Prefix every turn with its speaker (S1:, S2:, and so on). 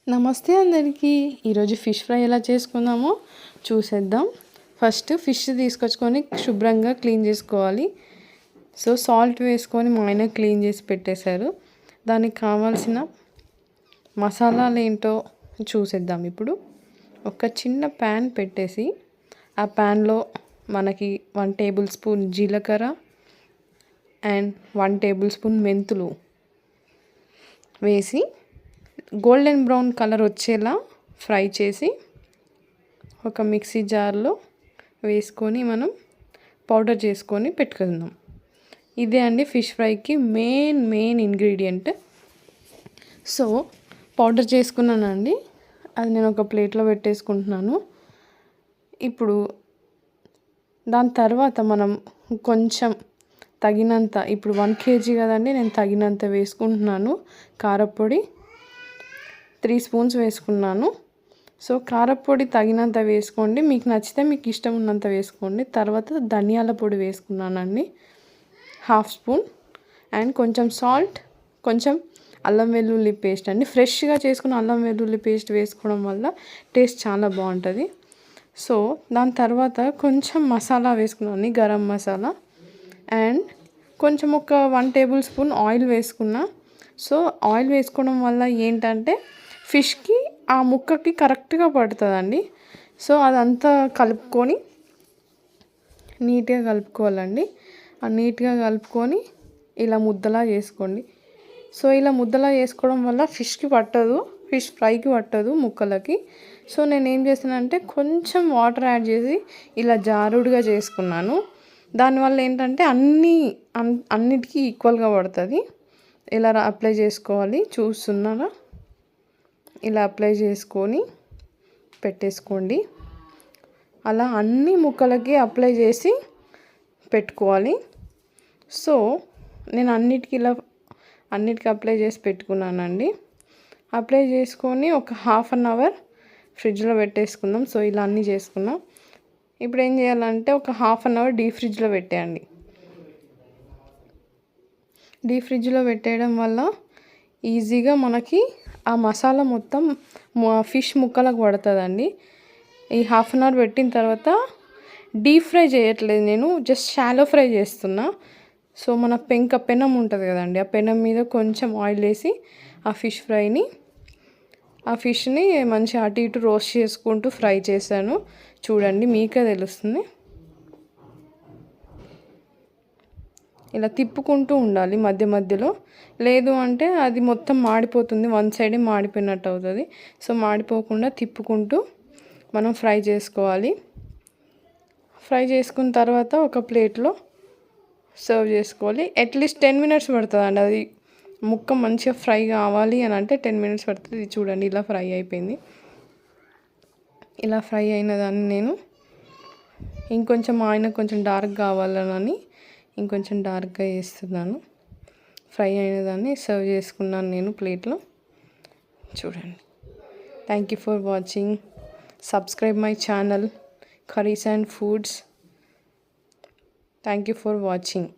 S1: నమస్తే అందరికీ. ఈరోజు ఫిష్ ఫ్రై ఎలా చేసుకుందామో చూసేద్దాం. ఫస్ట్ ఫిష్ తీసుకొచ్చుకొని శుభ్రంగా క్లీన్ చేసుకోవాలి. సో సాల్ట్ వేసుకొని మా ఆయన క్లీన్ చేసి పెట్టేశారు. దానికి కావాల్సిన మసాలాలు ఏంటో చూసేద్దాం. ఇప్పుడు ఒక చిన్న ప్యాన్ పెట్టేసి ఆ ప్యాన్లో మనకి 1 టేబుల్ స్పూన్ జీలకర్ర అండ్ 1 టేబుల్ స్పూన్ మెంతులు వేసి గోల్డెన్ బ్రౌన్ కలర్ వచ్చేలా ఫ్రై చేసి ఒక మిక్సీ జార్లో వేసుకొని మనం పౌడర్ చేసుకొని పెట్టుకుందాం. ఇదే అండి ఫిష్ ఫ్రైకి మెయిన్ ఇంగ్రీడియంట్. సో పౌడర్ చేసుకున్నానండి, అది నేను ఒక ప్లేట్లో పెట్టేసుకుంటున్నాను. ఇప్పుడు దాని తర్వాత మనం కొంచెం తగినంత, ఇప్పుడు 1 kg కదండి, నేను తగినంత వేసుకుంటున్నాను. కారపొడి 3 స్పూన్స్ వేసుకున్నాను. సో కారపొడి తగినంత వేసుకోండి, మీకు నచ్చితే మీకు ఇష్టం ఉన్నంత వేసుకోండి. తర్వాత ధనియాల పొడి వేసుకున్నానండి 1/2 స్పూన్ అండ్ కొంచెం సాల్ట్, కొంచెం అల్లం వెల్లుల్లి పేస్ట్ అండి. ఫ్రెష్గా చేసుకున్న అల్లం వెల్లుల్లి పేస్ట్ వేసుకోవడం వల్ల టేస్ట్ చాలా బాగుంటుంది. సో దాని తర్వాత కొంచెం మసాలా వేసుకున్నాను, గరం మసాలా అండ్ కొంచెం ఒక 1 టేబుల్ స్పూన్ ఆయిల్ వేసుకున్నా. సో ఆయిల్ వేసుకోవడం వల్ల ఏంటంటే ఫిష్కి ఆ ముక్కకి కరెక్ట్గా పడుతుందండి. సో అదంతా కలుపుకొని నీట్గా కలుపుకోవాలండి. ఆ నీట్గా కలుపుకొని ఇలా ముద్దలా చేసుకోండి. సో ఇలా ముద్దలా చేసుకోవడం వల్ల ఫిష్కి పట్టదు, ఫిష్ ఫ్రైకి పట్టదు ముక్కలకి. సో నేను ఏం చేస్తానంటే కొంచెం వాటర్ యాడ్ చేసి ఇలా జారుడుగా చేసుకున్నాను. దానివల్ల ఏంటంటే అన్నిటికీ ఈక్వల్గా పడుతుంది. ఇలా అప్లై చేసుకోవాలి, చూస్తున్నారా? ఇలా అప్లై చేసుకొని పెట్టేసుకోండి. అలా అన్ని ముక్కలకి అప్లై చేసి పెట్టుకోవాలి. సో నేను అన్నిటికీ అప్లై చేసి పెట్టుకున్నానండి. అప్లై చేసుకొని ఒక 1/2 అవర్ ఫ్రిడ్జ్లో పెట్టేసుకుందాం. సో ఇలా అన్నీ చేసుకున్నాం. ఇప్పుడు ఏం చేయాలంటే ఒక 1/2 అవర్ డీప్ ఫ్రిడ్జ్లో పెట్టేయండి. డీప్ ఫ్రిడ్జ్లో పెట్టేయడం వల్ల ఈజీగా మనకి ఆ మసాలా మొత్తం ఫిష్ ముక్కలకు పడుతుందండి. ఈ 1/2 అవర్ పెట్టిన తర్వాత డీప్ ఫ్రై చేయట్లేదు, నేను జస్ట్ షాలో ఫ్రై చేస్తున్నా. సో మన పెనం ఉంటుంది కదండి, ఆ పెనం మీద కొంచెం ఆయిల్ వేసి ఆ ఫిష్ని మంచిగా అటు ఇటు రోస్ట్ చేసుకుంటూ ఫ్రై చేశాను. చూడండి, మీకే తెలుస్తుంది. ఇలా తిప్పుకుంటూ ఉండాలి మధ్య మధ్యలో, లేదు అంటే అది మొత్తం మాడిపోతుంది, 1 సైడే మాడిపోయినట్టు అవుతుంది. సో మాడిపోకుండా తిప్పుకుంటూ మనం ఫ్రై చేసుకోవాలి. ఫ్రై చేసుకున్న తర్వాత ఒక ప్లేట్లో సర్వ్ చేసుకోవాలి. అట్లీస్ట్ 10 మినిట్స్ పడుతుందండి, అది ముక్క మంచిగా ఫ్రై కావాలి అని అంటే 10 మినిట్స్ పడుతుంది. చూడండి, ఇలా ఫ్రై అయిపోయింది. ఇలా ఫ్రై అయిన దాన్ని నేను ఇంకొంచెం ఆయన కొంచెం డార్క్ కావాలని ఇంకొంచెం డార్క్గా వేస్తున్నాను. ఫ్రై అయిన దాన్ని సర్వ్ చేసుకున్నాను నేను ప్లేట్లో. చూడండి. Thank you for watching. Subscribe my channel curries and foods. Thank you for watching.